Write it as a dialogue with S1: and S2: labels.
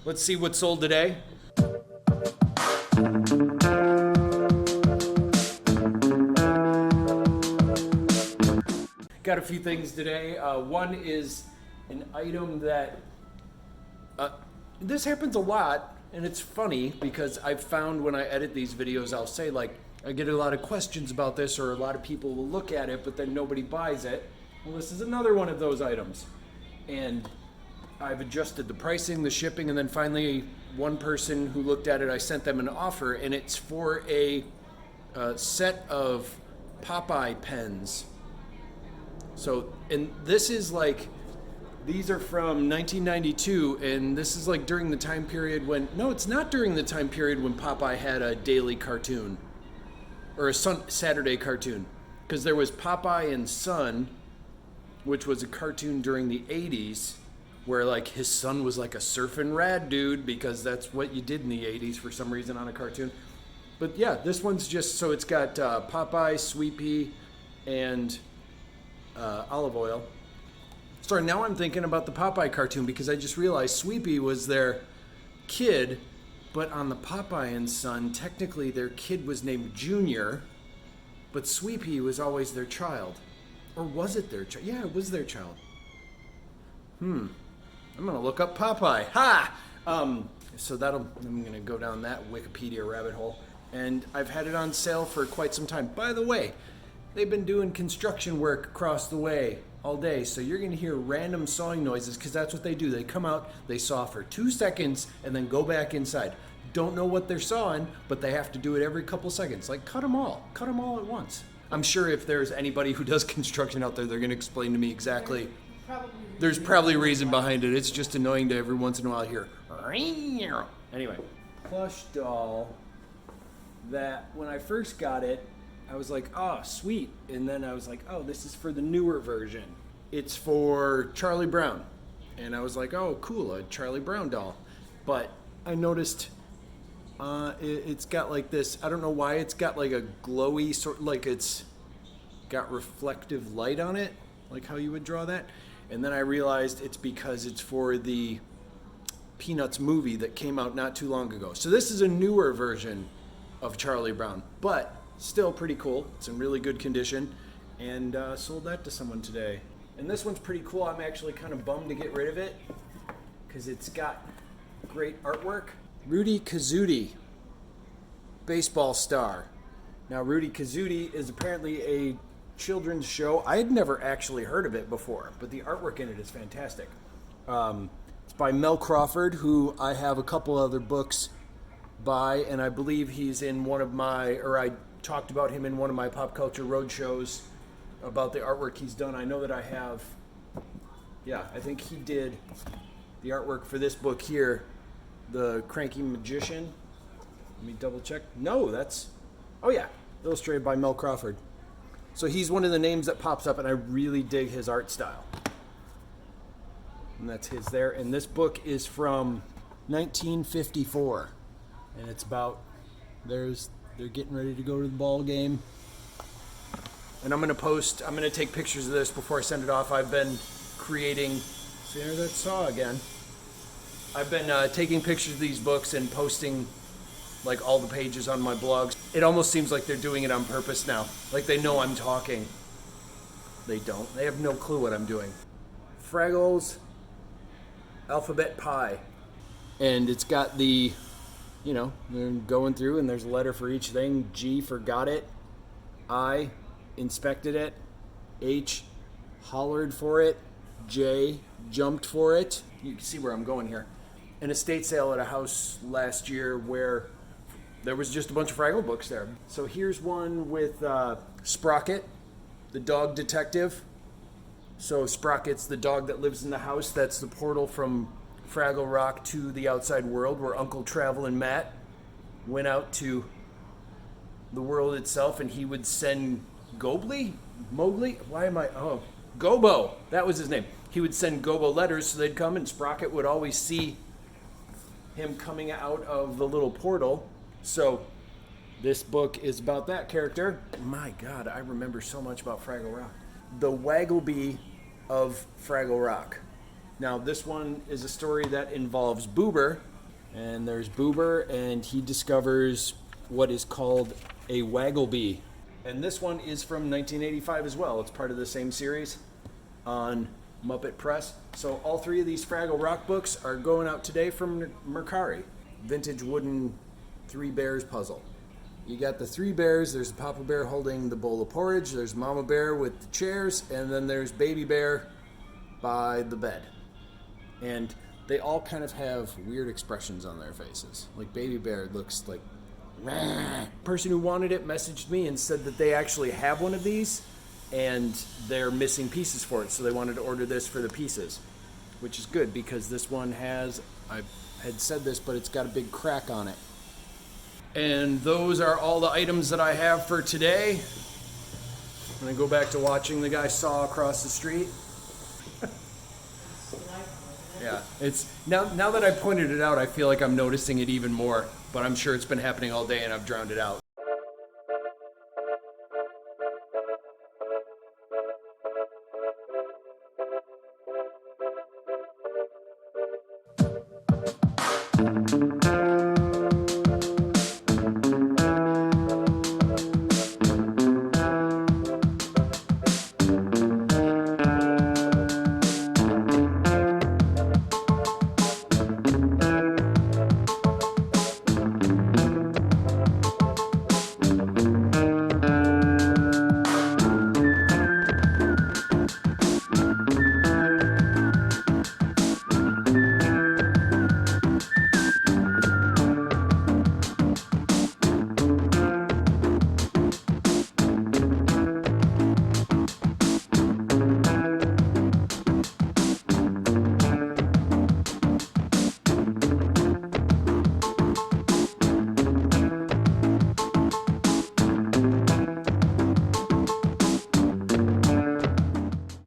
S1: Let's see what sold today. Got a few things today. One is an item that this happens a lot, and it's funny because I've found when I edit these videos, I'll say like, I get a lot of questions about this, or a lot of people will look at it, but then nobody buys it. Well, this is another one of those items. And I've adjusted the pricing, the shipping, and then finally one person who looked at it, I sent them an offer, and it's for a set of Popeye pens. So, and this is like, these are from 1992, and this is like during the time period when, no, it's not during the time period when Popeye had a daily cartoon, or a Saturday cartoon, because there was Popeye and Son, which was a cartoon during the 80s, where like his son was like a surfin' rad dude, because that's what you did in the 80s for some reason on a cartoon. But yeah, this one's just, so it's got Popeye, Swee'Pea, and olive oil. Sorry, now I'm thinking about the Popeye cartoon because I just realized Swee'Pea was their kid, but on the Popeye and Son, technically their kid was named Junior, but Swee'Pea was always their child. Or was it their child? Yeah, it was their child. I'm gonna look up Popeye. Ha! So I'm gonna go down that Wikipedia rabbit hole. And I've had it on sale for quite some time. By the way, they've been doing construction work across the way all day, so you're gonna hear random sawing noises because that's what they do. They come out, they saw for 2 seconds, and then go back inside. Don't know what they're sawing, but they have to do it every couple seconds. Like, cut them all at once. I'm sure if there's anybody who does construction out there, they're gonna explain to me exactly. There's probably a reason behind it. It's just annoying to every once in a while hear. Anyway, plush doll that when I first got it, I was like, oh, sweet. And then I was like, oh, this is for the newer version. It's for Charlie Brown. And I was like, oh, cool, a Charlie Brown doll. But I noticed it's got like this, I don't know why, it's got like a glowy sort, like it's got reflective light on it, like how you would draw that. And then I realized it's because it's for the Peanuts movie that came out not too long ago. So this is a newer version of Charlie Brown, but still pretty cool. It's in really good condition, and sold that to someone today. And this one's pretty cool. I'm actually kind of bummed to get rid of it because it's got great artwork. Rudy Kazudi, baseball star. Now Rudy Kazudi is apparently a children's show. I had never actually heard of it before, but the artwork in it is fantastic. It's by Mel Crawford, who I have a couple other books by, and I believe he's in one of my, or I talked about him in one of my Pop Culture Road shows about the artwork he's done. I know that I have, yeah, I think he did the artwork for this book here, The Cranky Magician. Let me double check. No, that's, oh yeah, illustrated by Mel Crawford. So he's one of the names that pops up, and I really dig his art style. And that's his there. And this book is from 1954. And it's about, they're getting ready to go to the ball game. And I'm going to take pictures of this before I send it off. I've been creating, see there's that saw again. I've been taking pictures of these books and posting like all the pages on my blogs. It almost seems like they're doing it on purpose now. Like they know I'm talking. They don't. They have no clue what I'm doing. Fraggle's Alphabet Pie. And it's got the, you know, they're going through and there's a letter for each thing. G for got it. I inspected it. H hollered for it. J jumped for it. You can see where I'm going here. An estate sale at a house last year where there was just a bunch of Fraggle books there. So here's one with Sprocket, the dog detective. So Sprocket's the dog that lives in the house. That's the portal from Fraggle Rock to the outside world, where Uncle Travel and Matt went out to the world itself, and he would send Mowgli? Gobo. That was his name. He would send Gobo letters, so they'd come, and Sprocket would always see him coming out of the little portal. So this book is about that character. My God, I remember so much about Fraggle Rock. The Wagglebee of Fraggle Rock. Now, this one is a story that involves Boober, And there's Boober, and he discovers what is called a Wagglebee. And this one is from 1985 as well. It's part of the same series on Muppet Press. So all three of these Fraggle Rock books are going out today from Mercari. Vintage wooden Three Bears puzzle. You got the three bears. There's a Papa Bear holding the bowl of porridge. There's Mama Bear with the chairs. And then there's Baby Bear by the bed. And they all kind of have weird expressions on their faces. Like Baby Bear looks like... Rah. Person who wanted it messaged me and said that they actually have one of these and they're missing pieces for it. So they wanted to order this for the pieces, which is good because this one has... I had said this, but it's got a big crack on it. And those are all the items that I have for today. I'm gonna go back to watching the guy saw across the street. Yeah, it's now that I pointed it out, I feel like I'm noticing it even more, but I'm sure it's been happening all day and I've drowned it out.